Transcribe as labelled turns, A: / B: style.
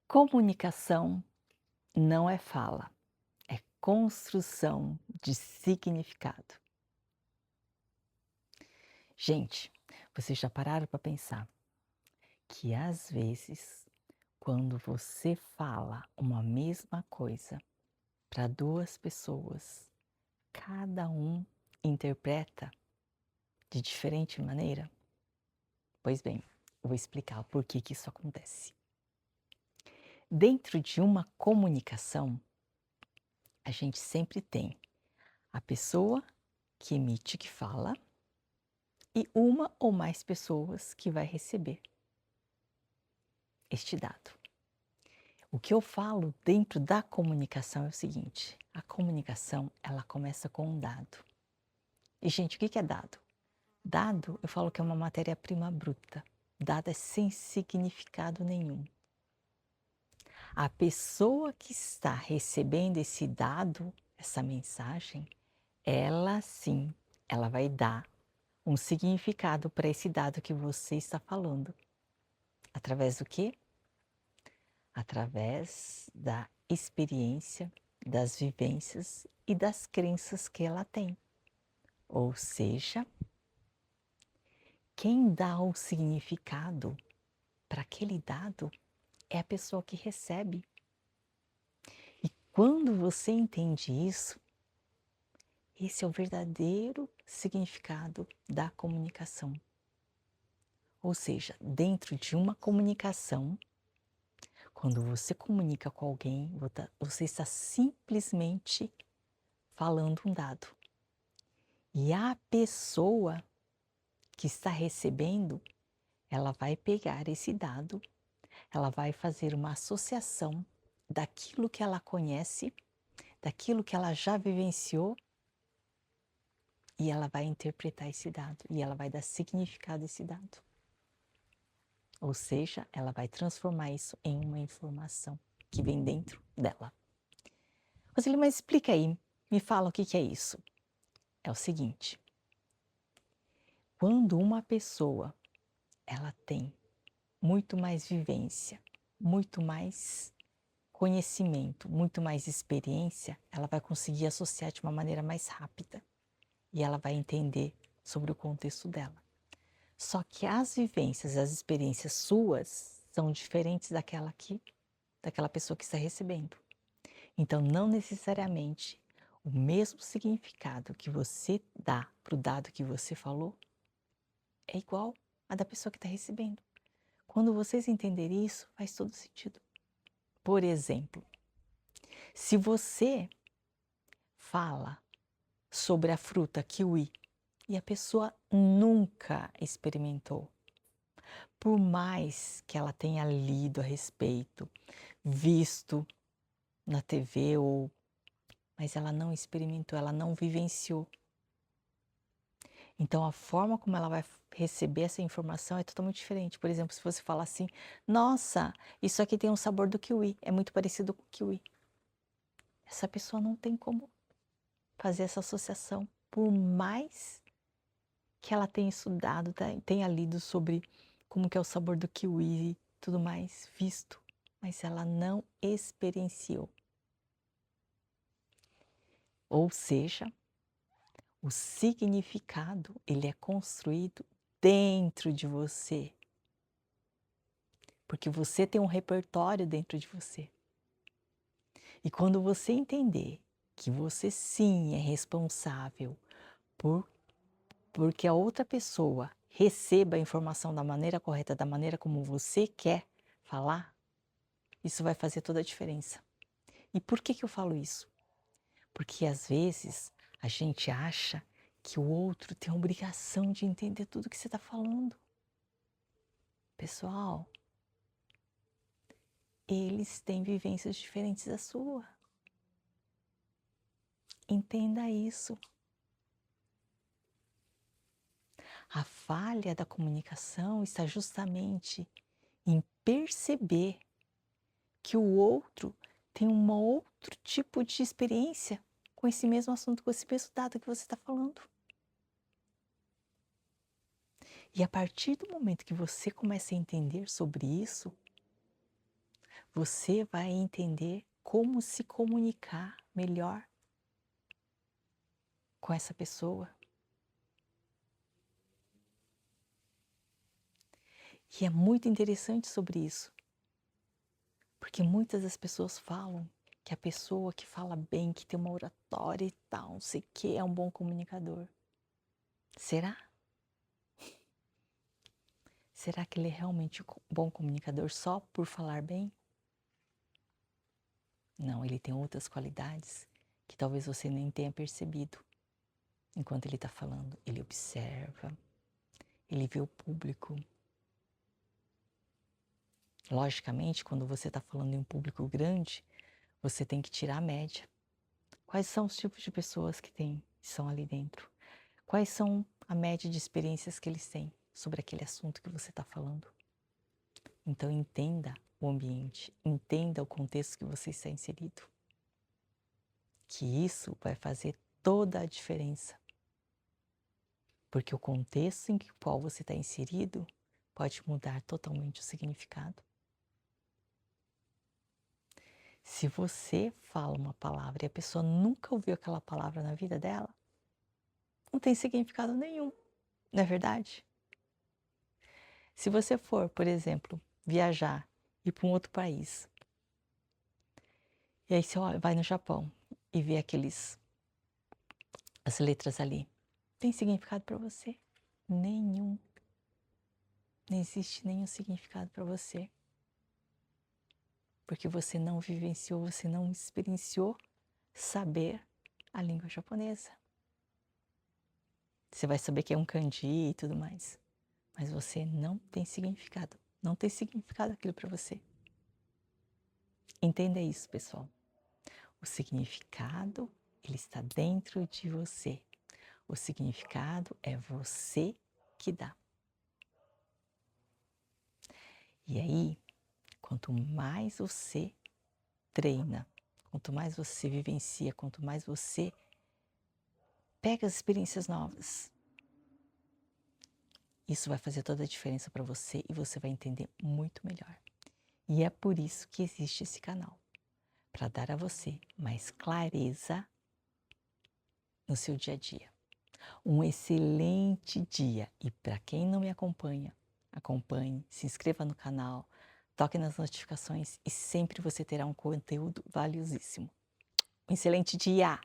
A: Comunicação não é fala, é construção de significado. Gente, vocês já pararam para pensar que às vezes, quando você fala uma mesma coisa para duas pessoas, cada um interpreta de diferente maneira? Pois bem, eu vou explicar o porquê que isso acontece. Dentro de uma comunicação, a gente sempre tem a pessoa que emite, que fala, e uma ou mais pessoas que vai receber este dado. O que eu falo dentro da comunicação é o seguinte: a comunicação ela começa com um dado. E gente, o que é dado? Dado, eu falo que é uma matéria-prima bruta. Dado é sem significado nenhum. A pessoa que está recebendo esse dado, essa mensagem, ela sim, ela vai dar um significado para esse dado que você está falando. Através do quê? Através da experiência, das vivências e das crenças que ela tem. Ou seja, quem dá o significado para aquele dado é a pessoa que recebe. E quando você entende isso, esse é o verdadeiro significado da comunicação. Ou seja, dentro de uma comunicação, quando você comunica com alguém, você está simplesmente falando um dado. E a pessoa que está recebendo, ela vai pegar esse dado, ela vai fazer uma associação daquilo que ela conhece, daquilo que ela já vivenciou, e ela vai interpretar esse dado, e ela vai dar significado a esse dado. Ou seja, ela vai transformar isso em uma informação que vem dentro dela. Roseli, mas explica aí, me fala o que é isso. É o seguinte: quando uma pessoa ela tem muito mais vivência, muito mais conhecimento, muito mais experiência, ela vai conseguir associar de uma maneira mais rápida e ela vai entender sobre o contexto dela. Só que as vivências, as experiências suas são diferentes daquela pessoa que está recebendo. Então, não necessariamente o mesmo significado que você dá para o dado que você falou é igual a da pessoa que está recebendo. Quando vocês entenderem isso, faz todo sentido. Por exemplo, se você fala sobre a fruta kiwi e a pessoa nunca experimentou, por mais que ela tenha lido a respeito, visto na TV mas ela não experimentou, ela não vivenciou. Então a forma como ela vai receber essa informação é totalmente diferente. Por exemplo, se você falar assim: "Nossa, isso aqui tem um sabor do kiwi, é muito parecido com o kiwi". Essa pessoa não tem como fazer essa associação, por mais que ela tenha estudado, tenha lido sobre como que é o sabor do kiwi e tudo mais, visto, mas ela não experienciou. Ou seja, o significado, ele é construído dentro de você, porque você tem um repertório dentro de você. E quando você entender que você sim é responsável por porque a outra pessoa receba a informação da maneira correta, da maneira como você quer falar, isso vai fazer toda a diferença. E por que eu falo isso? Porque às vezes a gente acha que o outro tem a obrigação de entender tudo que você está falando. Pessoal, eles têm vivências diferentes da sua. Entenda isso. A falha da comunicação está justamente em perceber que o outro tem um outro tipo de experiência com esse mesmo assunto, com esse mesmo dado que você está falando. E a partir do momento que você começa a entender sobre isso, você vai entender como se comunicar melhor com essa pessoa. E é muito interessante sobre isso, porque muitas das pessoas falam que a pessoa que fala bem, que tem uma oratória e tal, não sei o que, é um bom comunicador. Será? Será que ele é realmente um bom comunicador só por falar bem? Não, ele tem outras qualidades que talvez você nem tenha percebido enquanto ele está falando. Ele observa, ele vê o público. Logicamente, quando você está falando em um público grande, você tem que tirar a média. Quais são os tipos de pessoas que são ali dentro? Quais são a média de experiências que eles têm sobre aquele assunto que você está falando? Então entenda o ambiente, entenda o contexto que você está inserido. Que isso vai fazer toda a diferença. Porque o contexto em que qual você está inserido pode mudar totalmente o significado. Se você fala uma palavra e a pessoa nunca ouviu aquela palavra na vida dela, não tem significado nenhum, não é verdade? Se você for, por exemplo, viajar e ir para um outro país, e aí você vai no Japão e vê as letras ali, tem significado para você? Nenhum. Não existe nenhum significado para você. Porque você não vivenciou, você não experienciou saber a língua japonesa. Você vai saber que é um kanji e tudo mais, mas você não tem significado. Não tem significado aquilo para você. Entenda isso, pessoal. O significado, ele está dentro de você. O significado é você que dá. E aí, quanto mais você treina, quanto mais você vivencia, quanto mais você pega as experiências novas, isso vai fazer toda a diferença para você e você vai entender muito melhor. E é por isso que existe esse canal, para dar a você mais clareza no seu dia a dia. Um excelente dia! E para quem não me acompanha, acompanhe, se inscreva no canal, toque nas notificações e sempre você terá um conteúdo valiosíssimo. Um excelente dia!